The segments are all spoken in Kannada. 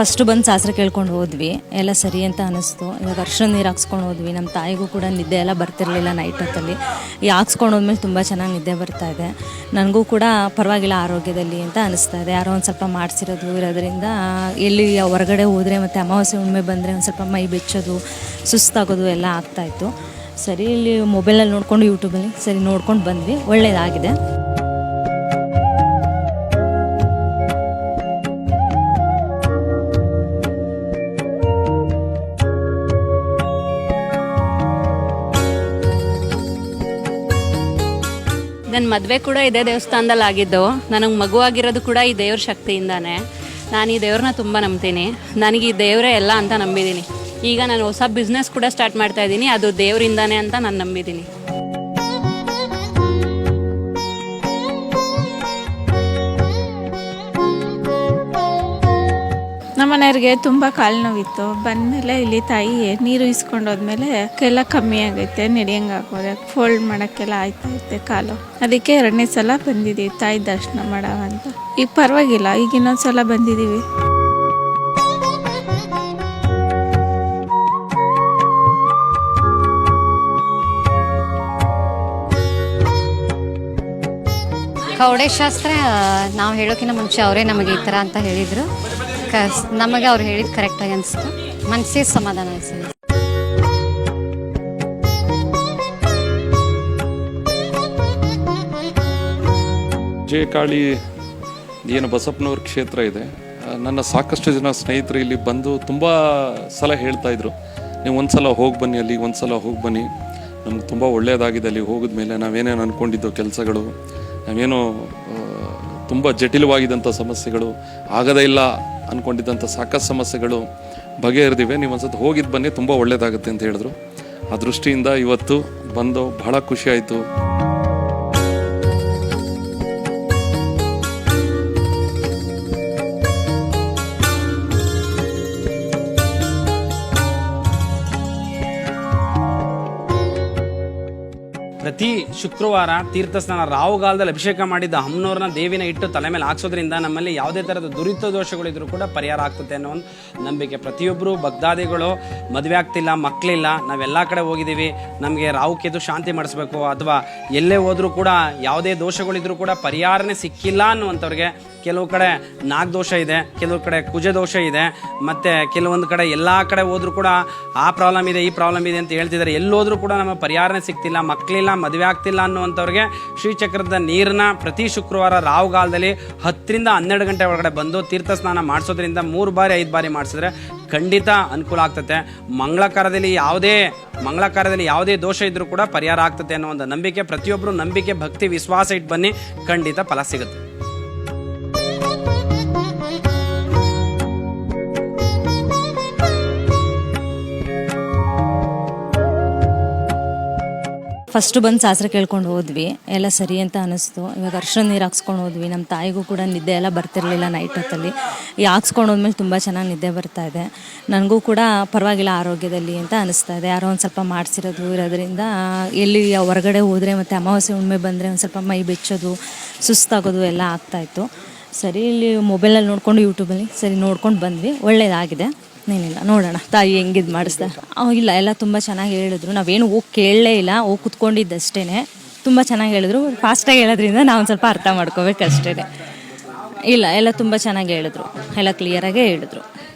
ಫಸ್ಟ್ ಬಂದು ಶಾಸ್ತ್ರ ಕೇಳ್ಕೊಂಡು ಹೋದ್ವಿ, ಎಲ್ಲ ಸರಿ ಅಂತ ಅನ್ನಿಸ್ತು. ಇವಾಗ ಅರ್ಶಿನ ನೀರು ಹಾಕ್ಸ್ಕೊಂಡು ಹೋದ್ವಿ. ನಮ್ಮ ತಾಯಿಗೂ ಕೂಡ ನಿದ್ದೆ ಎಲ್ಲ ಬರ್ತಿರ್ಲಿಲ್ಲ ನೈಟ್ ಹೊತ್ತಲ್ಲಿ. ಈ ಹಾಕ್ಸ್ಕೊಂಡು ಹೋದ್ಮೇಲೆ ತುಂಬ ಚೆನ್ನಾಗಿ ನಿದ್ದೆ ಬರ್ತಾ ಇದೆ. ನನಗೂ ಕೂಡ ಪರವಾಗಿಲ್ಲ ಆರೋಗ್ಯದಲ್ಲಿ ಅಂತ ಅನಿಸ್ತಾ ಇದೆ. ಯಾರೋ ಒಂದು ಸ್ವಲ್ಪ ಮಾಡಿಸಿರೋದು ಇರೋದ್ರಿಂದ ಎಲ್ಲಿ ಹೊರಗಡೆ ಹೋದರೆ ಮತ್ತು ಅಮಾವಾಸ್ಯೆ ಹುಣ್ಣಿಮೆ ಬಂದರೆ ಒಂದು ಸ್ವಲ್ಪ ಮೈ ಬೆಚ್ಚೋದು, ಸುಸ್ತಾಗೋದು ಎಲ್ಲ ಆಗ್ತಾಯಿತ್ತು. ಸರಿ ಇಲ್ಲಿ ಮೊಬೈಲಲ್ಲಿ ನೋಡಿಕೊಂಡು ಯೂಟ್ಯೂಬಲ್ಲಿ ಸರಿ ನೋಡ್ಕೊಂಡು ಬಂದ್ವಿ, ಒಳ್ಳೆಯದಾಗಿದೆ. ನನ್ನ ಮದುವೆ ಕೂಡ ಇದೇ ದೇವಸ್ಥಾನದಲ್ಲಿ ಆಗಿದ್ದು. ನನಗೆ ಮಗುವಾಗಿರೋದು ಕೂಡ ಈ ದೇವ್ರ ಶಕ್ತಿಯಿಂದಾನೆ. ನಾನು ಈ ದೇವ್ರನ್ನ ತುಂಬ ನಂಬ್ತೀನಿ. ನನಗೆ ಈ ದೇವರೇ ಎಲ್ಲ ಅಂತ ನಂಬಿದ್ದೀನಿ. ಈಗ ನಾನು ಹೊಸ ಬಿಸ್ನೆಸ್ ಕೂಡ ಸ್ಟಾರ್ಟ್ ಮಾಡ್ತಾ ಇದ್ದೀನಿ, ಅದು ದೇವರಿಂದಾನೆ ಅಂತ ನಾನು ನಂಬಿದ್ದೀನಿ. ನಮ್ಮನೆಯವ್ರಿಗೆ ತುಂಬ ಕಾಲು ನೋವಿತ್ತು. ಬಂದಮೇಲೆ ಇಲ್ಲಿ ತಾಯಿ ನೀರು ಇಸ್ಕೊಂಡೋದ್ಮೇಲೆ ಎಲ್ಲ ಕಮ್ಮಿ ಆಗೈತೆ, ನಡೆಯಂಗಾಗೋದೆ, ಫೋಲ್ಡ್ ಮಾಡೋಕ್ಕೆಲ್ಲ ಆಯ್ತೈತೆ ಕಾಲು. ಅದಕ್ಕೆ 2ನೇ ಸಲ ಬಂದಿದ್ದೀವಿ ತಾಯಿ ದರ್ಶನ ಮಾಡವ ಅಂತ. ಈಗ ಪರವಾಗಿಲ್ಲ, ಈಗ ಇನ್ನೊಂದ್ಸಲ ಬಂದಿದ್ದೀವಿ. ಕವಡೆ ಶಾಸ್ತ್ರ ನಾವು ಹೇಳೋಕ್ಕಿಂತ ಮುಂಚೆ ಅವರೇ ನಮಗೆ ಈ ಥರ ಅಂತ ಹೇಳಿದರು. ನಮಗೆ ಅವ್ರು ಹೇಳಿದ್ದು ಕರೆಕ್ಟಾಗಿ ಅನಿಸ್ತು, ಮನಸ್ಸಿಗೆ ಸಮಾಧಾನ ಅನಿಸಿದೆ. ಜಯಕಾಳಿ ಏನು ಬಸಪ್ಪನವ್ರ ಕ್ಷೇತ್ರ ಇದೆ. ನನ್ನ ಸಾಕಷ್ಟು ಜನ ಸ್ನೇಹಿತರು ಇಲ್ಲಿ ಬಂದು ತುಂಬ ಸಲ ಹೇಳ್ತಾಯಿದ್ರು, ನೀವು ಒಂದು ಸಲ ಹೋಗಿ ಬನ್ನಿ, ಅಲ್ಲಿ ಒಂದು ಸಲ ಹೋಗಿ ಬನ್ನಿ, ನಮ್ಗೆ ತುಂಬ ಒಳ್ಳೆಯದಾಗಿದೆ. ಅಲ್ಲಿ ಹೋಗಿದ್ಮೇಲೆ ನಾವೇನೇನು ಅಂದ್ಕೊಂಡಿದ್ದೋ ಕೆಲಸಗಳು, ನಾವೇನೋ ತುಂಬ ಜಟಿಲವಾಗಿದ್ದಂಥ ಸಮಸ್ಯೆಗಳು, ಆಗದೇ ಇಲ್ಲ ಅಂದ್ಕೊಂಡಿದ್ದಂಥ ಸಾಕಷ್ಟು ಸಮಸ್ಯೆಗಳು ಬಗೆಹರಿದಿವೆ. ನೀವು ಒಂದು ಸತಿ ಹೋಗಿದ್ದು ಬನ್ನಿ, ತುಂಬ ಒಳ್ಳೆಯದಾಗುತ್ತೆ ಅಂತ ಹೇಳಿದ್ರು. ಆ ದೃಷ್ಟಿಯಿಂದ ಇವತ್ತು ಬಂದು ಬಹಳ ಖುಷಿ ಆಯಿತು. ಪ್ರತಿ ಶುಕ್ರವಾರ ತೀರ್ಥಸ್ನಾನ ರಾಹುಗಾಲದಲ್ಲಿ ಅಭಿಷೇಕ ಮಾಡಿದ್ದ ಅಮ್ಮನವ್ರನ್ನ ದೇವಿನ ಇಟ್ಟು ತಲೆ ಮೇಲೆ ಹಾಕ್ಸೋದ್ರಿಂದ ನಮ್ಮಲ್ಲಿ ಯಾವುದೇ ಥರದ ದುರಿತ ದೋಷಗಳಿದ್ರೂ ಕೂಡ ಪರಿಹಾರ ಆಗ್ತದೆ ಅನ್ನೋ ಒಂದು ನಂಬಿಕೆ. ಪ್ರತಿಯೊಬ್ಬರು ಭಕ್ತಾದಿಗಳು ಮದುವೆ ಆಗ್ತಿಲ್ಲ, ಮಕ್ಕಳಿಲ್ಲ, ನಾವೆಲ್ಲ ಕಡೆ ಹೋಗಿದ್ದೀವಿ, ನಮಗೆ ರಾಹು ಕೇತು ಶಾಂತಿ ಮಾಡಿಸ್ಬೇಕು, ಅಥವಾ ಎಲ್ಲೇ ಹೋದ್ರೂ ಕೂಡ ಯಾವುದೇ ದೋಷಗಳಿದ್ರೂ ಕೂಡ ಪರಿಹಾರನೇ ಸಿಕ್ಕಿಲ್ಲ ಅನ್ನುವಂಥವ್ರಿಗೆ ಕೆಲವು ಕಡೆ ನಾಗದೋಷ ಇದೆ, ಕೆಲವು ಕಡೆ ಕುಜ ದೋಷ ಇದೆ, ಮತ್ತು ಕೆಲವೊಂದು ಕಡೆ ಎಲ್ಲ ಕಡೆ ಹೋದ್ರೂ ಕೂಡ ಆ ಪ್ರಾಬ್ಲಮ್ ಇದೆ, ಈ ಪ್ರಾಬ್ಲಮ್ ಇದೆ ಅಂತ ಹೇಳ್ತಿದ್ದಾರೆ. ಎಲ್ಲೋದ್ರೂ ಕೂಡ ನಮ್ಮ ಪರಿಹಾರನೇ ಸಿಗ್ತಿಲ್ಲ, ಮಕ್ಕಳಿಲ್ಲ, ಮದುವೆ ಆಗ್ತಿಲ್ಲ ಅನ್ನುವಂಥವ್ರಿಗೆ ಶ್ರೀಚಕ್ರದ ನೀರನ್ನ ಪ್ರತಿ ಶುಕ್ರವಾರ ರಾಹುಗಾಲದಲ್ಲಿ 10 ರಿಂದ 12 ಗಂಟೆ ಒಳಗಡೆ ಬಂದು ತೀರ್ಥ ಸ್ನಾನ ಮಾಡಿಸೋದ್ರಿಂದ 3 ಬಾರಿ 5 ಬಾರಿ ಮಾಡಿಸಿದ್ರೆ ಖಂಡಿತ ಅನುಕೂಲ ಆಗ್ತದೆ. ಮಂಗಳ ಕಾರ್ಯದಲ್ಲಿ ಯಾವುದೇ ದೋಷ ಇದ್ರೂ ಕೂಡ ಪರಿಹಾರ ಆಗ್ತದೆ ಅನ್ನೋ ಒಂದು ನಂಬಿಕೆ. ಪ್ರತಿಯೊಬ್ಬರು ನಂಬಿಕೆ, ಭಕ್ತಿ, ವಿಶ್ವಾಸ ಇಟ್ಟು ಬನ್ನಿ, ಖಂಡಿತ ಫಲ ಸಿಗುತ್ತೆ. ಫಸ್ಟ್ ಬಂದು ಶಾಸ್ತ್ರ ಕೇಳ್ಕೊಂಡು ಹೋದ್ವಿ, ಎಲ್ಲ ಸರಿ ಅಂತ ಅನ್ನಿಸ್ತು. ಇವಾಗ ಅರ್ಶಿನ ನೀರು ಹಾಕ್ಸ್ಕೊಂಡು ಹೋದ್ವಿ. ನಮ್ಮ ತಾಯಿಗೂ ಕೂಡ ನಿದ್ದೆ ಎಲ್ಲ ಬರ್ತಿರ್ಲಿಲ್ಲ ನೈಟ್ ಹೊತ್ತಲ್ಲಿ. ಈ ಹಾಕ್ಸ್ಕೊಂಡು ಹೋದ್ಮೇಲೆ ತುಂಬ ಚೆನ್ನಾಗಿ ನಿದ್ದೆ ಬರ್ತಾ ಇದೆ. ನನಗೂ ಕೂಡ ಪರವಾಗಿಲ್ಲ ಆರೋಗ್ಯದಲ್ಲಿ ಅಂತ ಅನಿಸ್ತಾ ಇದೆ. ಯಾರೋ ಒಂದು ಸ್ವಲ್ಪ ಮಾಡಿಸಿರೋದು ಇರೋದ್ರಿಂದ ಎಲ್ಲಿ ಹೊರಗಡೆ ಹೋದರೆ ಮತ್ತು ಅಮಾವಾಸ್ಯೆ ಹುಣ್ಣಿಮೆ ಬಂದರೆ ಒಂದು ಸ್ವಲ್ಪ ಮೈ ಬೆಚ್ಚೋದು, ಸುಸ್ತಾಗೋದು ಎಲ್ಲ ಆಗ್ತಾಯಿತ್ತು. ಸರಿ ಇಲ್ಲಿ ಮೊಬೈಲಲ್ಲಿ ನೋಡಿಕೊಂಡು ಯೂಟ್ಯೂಬಲ್ಲಿ ಸರಿ ನೋಡ್ಕೊಂಡು ಬಂದ್ವಿ, ಒಳ್ಳೆಯದಾಗಿದೆ. ಏನಿಲ್ಲ, ನೋಡೋಣ ತಾಯಿ ಹೆಂಗಿದು ಮಾಡಿಸ್ದೆ. ಇಲ್ಲ, ಎಲ್ಲ ತುಂಬ ಚೆನ್ನಾಗಿ ಹೇಳಿದ್ರು. ನಾವೇನು ಹೋಗಿ ಕೇಳಲೇ ಇಲ್ಲ, ಹೋಗಿ ಕುತ್ಕೊಂಡಿದ್ದಷ್ಟೇ. ತುಂಬ ಚೆನ್ನಾಗಿ ಹೇಳಿದ್ರು. ಫಾಸ್ಟಾಗಿ ಹೇಳೋದ್ರಿಂದ ನಾವು ಒಂದು ಸ್ವಲ್ಪ ಅರ್ಥ ಮಾಡ್ಕೋಬೇಕಷ್ಟೇ. ಇಲ್ಲ, ಎಲ್ಲ ತುಂಬ ಚೆನ್ನಾಗಿ ಹೇಳಿದ್ರು, ಎಲ್ಲ ಕ್ಲಿಯರಾಗೇ ಹೇಳಿದ್ರು.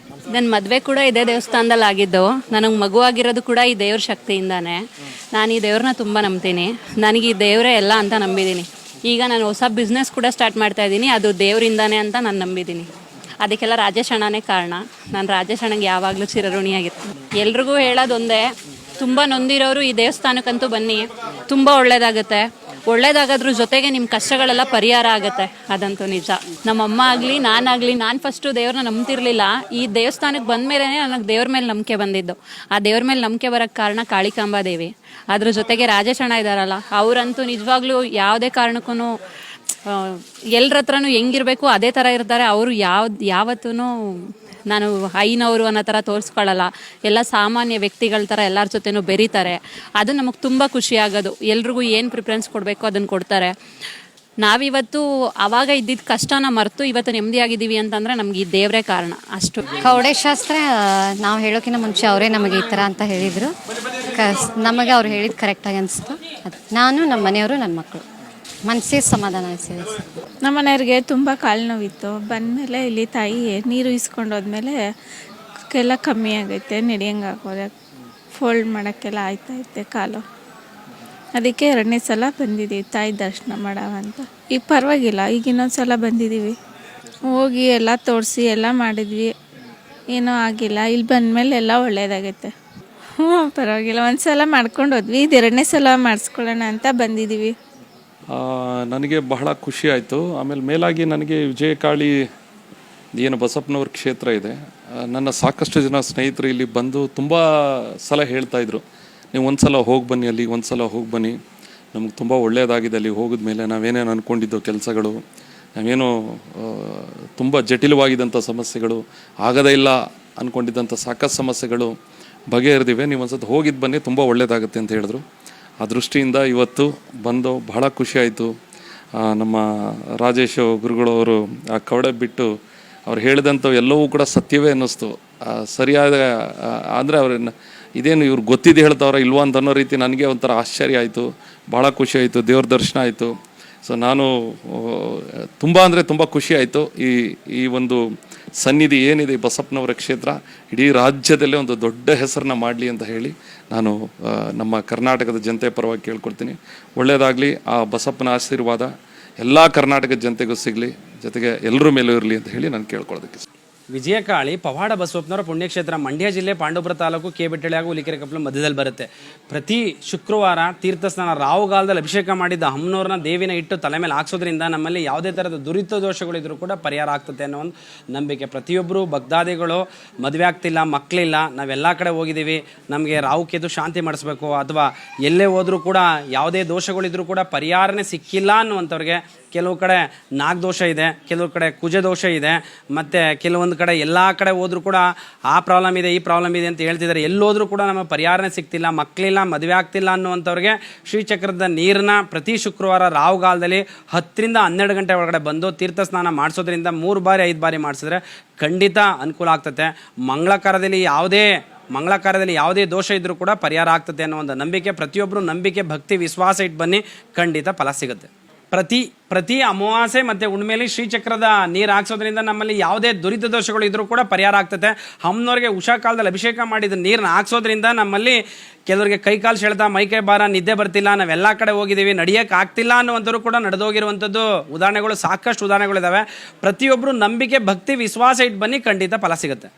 ನನ್ನ ಮದುವೆ ಕೂಡ ಇದೇ ದೇವಸ್ಥಾನದಲ್ಲಿ ಆಗಿದ್ದು. ನನಗೆ ಮಗುವಾಗಿರೋದು ಕೂಡ ಈ ದೇವ್ರ ಶಕ್ತಿಯಿಂದಾನೆ. ನಾನು ಈ ದೇವ್ರನ್ನ ತುಂಬ ನಂಬ್ತೀನಿ. ನನಗೆ ಈ ದೇವರೇ ಎಲ್ಲ ಅಂತ ನಂಬಿದ್ದೀನಿ. ಈಗ ನಾನು ಹೊಸ ಬಿಸ್ನೆಸ್ ಕೂಡ ಸ್ಟಾರ್ಟ್ ಮಾಡ್ತಾ ಇದ್ದೀನಿ, ಅದು ದೇವರಿಂದಾನೆ ಅಂತ ನಾನು ನಂಬಿದ್ದೀನಿ. ಅದಕ್ಕೆಲ್ಲ ರಾಜೇಶ್ ಅಣ್ಣನೇ ಕಾರಣ. ನಾನು ರಾಜೇಶ್ ಅಣ್ಣಂಗೆ ಯಾವಾಗಲೂ ಚಿರಋಣಿಯಾಗಿರ್ತೀನಿ. ಎಲ್ರಿಗೂ ಹೇಳೋದೊಂದೇ, ತುಂಬ ನೊಂದಿರೋರು ಈ ದೇವಸ್ಥಾನಕ್ಕಂತೂ ಬನ್ನಿ, ತುಂಬ ಒಳ್ಳೆಯದಾಗುತ್ತೆ. ಒಳ್ಳೇದಾಗೋದ್ರ ಜೊತೆಗೆ ನಿಮ್ಮ ಕಷ್ಟಗಳೆಲ್ಲ ಪರಿಹಾರ ಆಗುತ್ತೆ, ಅದಂತೂ ನಿಜ. ನಮ್ಮಮ್ಮ ಆಗಲಿ, ನಾನು ಫಸ್ಟು ದೇವ್ರನ್ನ ನಂಬ್ತಿರ್ಲಿಲ್ಲ. ಈ ದೇವಸ್ಥಾನಕ್ಕೆ ಬಂದ ಮೇಲೆ ನನಗೆ ದೇವ್ರ ಮೇಲೆ ನಂಬಿಕೆ ಬಂದಿದ್ದು. ಆ ದೇವ್ರ ಮೇಲೆ ನಂಬಿಕೆ ಬರೋಕ್ಕೆ ಕಾರಣ ಕಾಳಿಕಾಂಬಾದೇವಿ. ಅದ್ರ ಜೊತೆಗೆ ರಾಜೇಶ್ ಅಣ್ಣ ಇದ್ದಾರಲ್ಲ, ಅವರಂತೂ ನಿಜವಾಗ್ಲೂ ಯಾವುದೇ ಕಾರಣಕ್ಕೂ ಎಲ್ಲರ ಹತ್ರನೂ ಹೆಂಗಿರಬೇಕು ಅದೇ ಥರ ಇರ್ತಾರೆ. ಅವರು ಯಾವತ್ತೂ ನಾನು ಐನವರು ಅನ್ನೋ ಥರ ತೋರಿಸ್ಕೊಳ್ಳಲ್ಲ. ಎಲ್ಲ ಸಾಮಾನ್ಯ ವ್ಯಕ್ತಿಗಳ ಥರ ಎಲ್ಲರ ಜೊತೆನೂ ಬೆರೀತಾರೆ. ಅದು ನಮಗೆ ತುಂಬ ಖುಷಿ ಆಗೋದು. ಎಲ್ರಿಗೂ ಏನು ಪ್ರಿಫರೆನ್ಸ್ ಕೊಡಬೇಕು ಅದನ್ನು ಕೊಡ್ತಾರೆ. ನಾವಿವತ್ತು ಆವಾಗ ಇದ್ದಿದ್ದ ಕಷ್ಟನ ಮರೆತು ಇವತ್ತು ನೆಮ್ಮದಿಯಾಗಿದ್ದೀವಿ ಅಂತಂದರೆ ನಮ್ಗೆ ಈ ದೇವರೇ ಕಾರಣ ಅಷ್ಟು. ಕವಡೆಶಾಸ್ತ್ರ ನಾವು ಹೇಳೋಕ್ಕಿಂತ ಮುಂಚೆ ಅವರೇ ನಮಗೆ ಈ ಥರ ಅಂತ ಹೇಳಿದರು. ನಮಗೆ ಅವ್ರು ಹೇಳಿದ್ದು ಕರೆಕ್ಟಾಗಿ ಅನಿಸ್ತು. ನಾನು ನಮ್ಮ ಮನೆಯವರು ನನ್ನ ಮಕ್ಕಳು ಮನಸ್ಸಿಗೆ ಸಮಾಧಾನ ಅನಿಸಿದೆ ಸರ್. ನಮ್ಮ ಮನೆಯವ್ರಿಗೆ ತುಂಬ ಕಾಲು ನೋವಿತ್ತು. ಬಂದಮೇಲೆ ಇಲ್ಲಿ ತಾಯಿ ನೀರು ಇಸ್ಕೊಂಡು ಹೋದ್ಮೇಲೆ ಎಲ್ಲ ಕಮ್ಮಿ ಆಗೈತೆ, ನಡೆಯಂಗಾಗೋದೆ, ಫೋಲ್ಡ್ ಮಾಡೋಕ್ಕೆಲ್ಲ ಆಯ್ತೈತೆ ಕಾಲು. ಅದಕ್ಕೆ 2ನೇ ಸಲ ಬಂದಿದ್ದೀವಿ ತಾಯಿ ದರ್ಶನ ಮಾಡವಂತ. ಈಗ ಪರವಾಗಿಲ್ಲ, ಈಗ ಇನ್ನೊಂದು ಸಲ ಬಂದಿದ್ದೀವಿ, ಹೋಗಿ ಎಲ್ಲ ತೋರಿಸಿ ಎಲ್ಲ ಮಾಡಿದ್ವಿ, ಏನೂ ಆಗಿಲ್ಲ. ಇಲ್ಲಿ ಬಂದಮೇಲೆ ಎಲ್ಲ ಒಳ್ಳೇದಾಗೈತೆ. ಪರವಾಗಿಲ್ಲ, ಒಂದು ಸಲ ಮಾಡ್ಕೊಂಡು ಹೋದ್ವಿ, ಇದು 2ನೇ ಸಲ ಮಾಡಿಸ್ಕೊಳ್ಳೋಣ ಅಂತ ಬಂದಿದ್ದೀವಿ. ನನಗೆ ಬಹಳ ಖುಷಿ ಆಯಿತು. ಆಮೇಲೆ ಮೇಲಾಗಿ ನನಗೆ ವಿಜಯಕಾಳಿ ಏನು ಬಸಪ್ಪನವ್ರ ಕ್ಷೇತ್ರ ಇದೆ, ನನ್ನ ಸಾಕಷ್ಟು ಜನ ಸ್ನೇಹಿತರು ಇಲ್ಲಿ ಬಂದು ತುಂಬ ಸಲ ಹೇಳ್ತಾಯಿದ್ರು, ನೀವು ಒಂದು ಸಲ ಹೋಗಿ ಬನ್ನಿ, ಅಲ್ಲಿಗೆ ಒಂದು ಸಲ ಹೋಗಿ ಬನ್ನಿ, ನಮ್ಗೆ ತುಂಬ ಒಳ್ಳೆಯದಾಗಿದೆ ಅಲ್ಲಿ ಹೋಗಿದ ಮೇಲೆ. ನಾವೇನೇನು ಅಂದ್ಕೊಂಡಿದ್ದೋ ಕೆಲಸಗಳು, ನಾವೇನೋ ತುಂಬ ಜಟಿಲವಾಗಿದ್ದಂಥ ಸಮಸ್ಯೆಗಳು, ಆಗದೇ ಇಲ್ಲ ಅಂದ್ಕೊಂಡಿದ್ದಂಥ ಸಾಕಷ್ಟು ಸಮಸ್ಯೆಗಳು ಬಗೆಹರಿದಿವೆ, ನೀವು ಒಂದು ಸತಿ ಹೋಗಿದ್ದು ಬನ್ನಿ, ತುಂಬ ಒಳ್ಳೆಯದಾಗುತ್ತೆ ಅಂತ ಹೇಳಿದ್ರು. ಆ ದೃಷ್ಟಿಯಿಂದ ಇವತ್ತು ಬಂದು ಬಹಳ ಖುಷಿಯಾಯಿತು. ನಮ್ಮ ರಾಜೇಶ್ ಗುರುಗಳವರು ಆ ಕವಡೆ ಬಿಟ್ಟು ಅವ್ರು ಹೇಳಿದಂಥವು ಎಲ್ಲವೂ ಕೂಡ ಸತ್ಯವೇ ಅನ್ನಿಸ್ತು. ಸರಿಯಾದ ಅಂದರೆ ಅವ್ರನ್ನ ಇದೇನು ಇವ್ರು ಗೊತ್ತಿದ್ದು ಹೇಳ್ತಾವ್ರ ಇಲ್ವಾ ಅಂತ ಅನ್ನೋ ರೀತಿ ನನಗೆ ಒಂಥರ ಆಶ್ಚರ್ಯ ಆಯಿತು, ಭಾಳ ಖುಷಿ ಆಯಿತು, ದೇವ್ರ ದರ್ಶನ ಆಯಿತು. ಸೊ ನಾನು ತುಂಬ ಅಂದರೆ ತುಂಬ ಖುಷಿ ಆಯಿತು. ಈ ಒಂದು ಸನ್ನಿಧಿ ಏನಿದೆ ಬಸಪ್ಪನವರ ಕ್ಷೇತ್ರ ಇಡೀ ರಾಜ್ಯದಲ್ಲೇ ಒಂದು ದೊಡ್ಡ ಹೆಸರನ್ನ ಮಾಡಲಿ ಅಂತ ಹೇಳಿ ನಾನು ನಮ್ಮ ಕರ್ನಾಟಕದ ಜನತೆ ಪರವಾಗಿ ಕೇಳ್ಕೊಳ್ತೀನಿ. ಒಳ್ಳೆಯದಾಗಲಿ, ಆ ಬಸಪ್ಪನ ಆಶೀರ್ವಾದ ಎಲ್ಲ ಕರ್ನಾಟಕದ ಜನತೆಗೂ ಸಿಗಲಿ, ಜೊತೆಗೆ ಎಲ್ಲರ ಮೇಲೂ ಇರಲಿ ಅಂತ ಹೇಳಿ ನಾನು ಕೇಳ್ಕೊಳ್ಳೋದಕ್ಕೆ. ವಿಜಯಕಾಳಿ ಪವಾಡ ಬಸವಪ್ಪನವರ ಪುಣ್ಯಕ್ಷೇತ್ರ ಮಂಡ್ಯ ಜಿಲ್ಲೆ ಪಾಂಡವಪುರ ತಾಲೂಕು ಕೆಬೆಟ್ಟಳ್ಳಿ ಹಾಗೂ ಹುಲಿಕೆರೆ ಕಪ್ಪಲು ಮಧ್ಯದಲ್ಲಿ ಬರುತ್ತೆ. ಪ್ರತಿ ಶುಕ್ರವಾರ ತೀರ್ಥಸ್ನಾನ ರಾಹುಗಾಲದಲ್ಲಿ ಅಭಿಷೇಕ ಮಾಡಿದ್ದ ಅಮ್ಮನವ್ರನ್ನ ದೇವಿನ ಇಟ್ಟು ತಲೆ ಮೇಲೆ ಹಾಕ್ಸೋದ್ರಿಂದ ನಮ್ಮಲ್ಲಿ ಯಾವುದೇ ಥರದ ದುರಿತ ದೋಷಗಳಿದ್ರೂ ಕೂಡ ಪರಿಹಾರ ಆಗ್ತದೆ ಅನ್ನೋ ಒಂದು ನಂಬಿಕೆ. ಪ್ರತಿಯೊಬ್ಬರು ಭಕ್ತಾದಿಗಳು ಮದುವೆ ಆಗ್ತಿಲ್ಲ, ಮಕ್ಕಳಿಲ್ಲ, ನಾವೆಲ್ಲ ಕಡೆ ಹೋಗಿದ್ದೀವಿ, ನಮಗೆ ರಾಹು ಕೇತು ಶಾಂತಿ ಮಾಡಿಸ್ಬೇಕು, ಅಥವಾ ಎಲ್ಲೇ ಹೋದರೂ ಕೂಡ ಯಾವುದೇ ದೋಷಗಳಿದ್ರೂ ಕೂಡ ಪರಿಹಾರನೇ ಸಿಕ್ಕಿಲ್ಲ ಅನ್ನುವಂಥವ್ರಿಗೆ ಕೆಲವು ಕಡೆ ನಾಗದೋಷ ಇದೆ, ಕೆಲವು ಕಡೆ ಕುಜ ದೋಷ ಇದೆ, ಮತ್ತು ಕೆಲವೊಂದು ಕಡೆ ಎಲ್ಲ ಕಡೆ ಹೋದ್ರೂ ಕೂಡ ಆ ಪ್ರಾಬ್ಲಮ್ ಇದೆ, ಈ ಪ್ರಾಬ್ಲಮ್ ಇದೆ ಅಂತ ಹೇಳ್ತಿದ್ದಾರೆ. ಎಲ್ಲೋದ್ರೂ ಕೂಡ ನಮ್ಮ ಪರಿಹಾರನೇ ಸಿಗ್ತಿಲ್ಲ, ಮಕ್ಕಳಿಲ್ಲ, ಮದುವೆ ಆಗ್ತಿಲ್ಲ ಅನ್ನುವಂಥವ್ರಿಗೆ ಶ್ರೀಚಕ್ರದ ನೀರನ್ನ ಪ್ರತಿ ಶುಕ್ರವಾರ ರಾಹುಗಾಲದಲ್ಲಿ 10 ರಿಂದ 12 ಗಂಟೆ ಒಳಗಡೆ ಬಂದು ತೀರ್ಥ ಸ್ನಾನ ಮಾಡಿಸೋದ್ರಿಂದ 3 ಬಾರಿ 5 ಬಾರಿ ಮಾಡಿಸಿದ್ರೆ ಖಂಡಿತ ಅನುಕೂಲ ಆಗ್ತದೆ. ಮಂಗಳ ಕಾರ್ಯದಲ್ಲಿ ಯಾವುದೇ ದೋಷ ಇದ್ರೂ ಕೂಡ ಪರಿಹಾರ ಆಗ್ತದೆ ಅನ್ನೋ ಒಂದು ನಂಬಿಕೆ. ಪ್ರತಿಯೊಬ್ಬರು ನಂಬಿಕೆ, ಭಕ್ತಿ, ವಿಶ್ವಾಸ ಇಟ್ಟು ಬನ್ನಿ, ಖಂಡಿತ ಫಲ ಸಿಗುತ್ತೆ. ಪ್ರತಿ ಅಮಾವಾಸ್ಯೆ ಮತ್ತು ಹುಣ್ಣಿಮೆಯಲ್ಲಿ ಶ್ರೀಚಕ್ರದ ನೀರು ಹಾಕ್ಸೋದ್ರಿಂದ ನಮ್ಮಲ್ಲಿ ಯಾವುದೇ ದುರಿತ ದೋಷಗಳು ಇದ್ರೂ ಕೂಡ ಪರಿಹಾರ ಆಗ್ತದೆ. ಅಮ್ಮನವ್ರಿಗೆ ಉಷಾ ಕಾಲದಲ್ಲಿ ಅಭಿಷೇಕ ಮಾಡಿದ ನೀರನ್ನ ಹಾಕ್ಸೋದ್ರಿಂದ ನಮ್ಮಲ್ಲಿ ಕೆಲವರಿಗೆ ಕೈಕಾಲು ಸೆಳೆತ, ಮೈಕೈ ಭಾರ, ನಿದ್ದೆ ಬರ್ತಿಲ್ಲ, ನಾವೆಲ್ಲ ಕಡೆ ಹೋಗಿದ್ದೀವಿ, ನಡೆಯೋಕೆ ಆಗ್ತಿಲ್ಲ ಅನ್ನುವಂಥವ್ರು ಕೂಡ ನಡೆದೋಗಿರುವಂಥದ್ದು ಸಾಕಷ್ಟು ಉದಾಹರಣೆಗಳಿದ್ದಾವೆ. ಪ್ರತಿಯೊಬ್ಬರು ನಂಬಿಕೆ, ಭಕ್ತಿ, ವಿಶ್ವಾಸ ಇಟ್ಟು ಬನ್ನಿ, ಖಂಡಿತ ಫಲ ಸಿಗುತ್ತೆ.